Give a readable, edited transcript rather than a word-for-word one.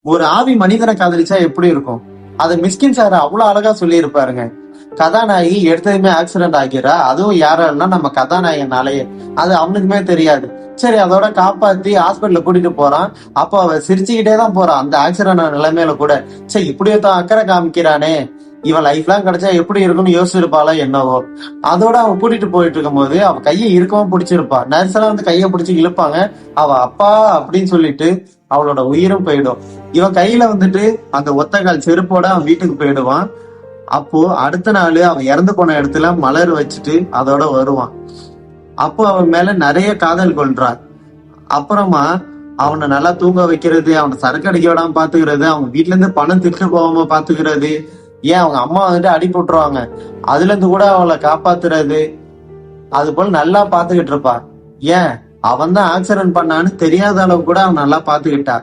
ஒரு ஆவி மனிதனை காதலிச்சா எப்படி இருக்கும்? அது மிஸ்கின் சார் அவ்வளவு அழகா சொல்லி இருப்பாருங்க. கதாநாயகி எடுத்ததுமே ஆக்சிடென்ட் ஆகிறா, அதுவும் யாராலும்னா நம்ம கதாநாயகனாலேயே. அது அவனுக்குமே தெரியாது. சரி, அதோட காப்பாத்தி ஹாஸ்பிட்டல்ல கூட்டிட்டு போறான். அப்போ அவ சிரிச்சுக்கிட்டே தான் போறான் அந்த ஆக்சிடென்ட் நிலைமையில கூட. சரி, இப்படியொருத்தான் அக்கறை காமிக்கிறானே, இவன் லைஃப்லாம் கிடைச்சா எப்படி இருக்கும்னு யோசிச்சிருப்பாளோ என்னவோ. அதோட அவன் கூட்டிட்டு போயிட்டு இருக்கும் போது அவ கையை இறுக்கமா பிடிச்சிருப்பா. நர்ஸ் எல்லாம் வந்து கையை பிடிச்சி இழுப்பாங்க. அவ அப்பா அப்படின்னு சொல்லிட்டு அவளோட உயிரும் போயிடும். இவன் கையில வந்துட்டு அந்த ஒத்த கால் செருப்போட அவன் வீட்டுக்கு போயிடுவான். அப்போ அடுத்த நாள் அவன் இறந்து போன இடத்துல மலர் வச்சுட்டு அதோட வருவான். அப்போ அவன் மேல நிறைய காதல் கொள்றான். அப்புறமா அவனை நல்லா தூங்க வைக்கிறது, அவனை சரக்கு அடிக்க விடாம பாத்துக்கிறது, அவங்க வீட்டுல இருந்து பணம் திட்டு போகாம பாத்துக்கிறது, ஏன் அவங்க அம்மா வந்துட்டு அடி போட்டுருவாங்க, அதுல இருந்து கூட அவளை காப்பாத்துறது, அது போல நல்லா பாத்துக்கிட்டு இருப்பா. ஏன் அவன் தான் ஆக்சிடென்ட் பண்ணான்னு தெரியாத அளவுக்கு கூட அவன் நல்லா பாத்துக்கிட்டா.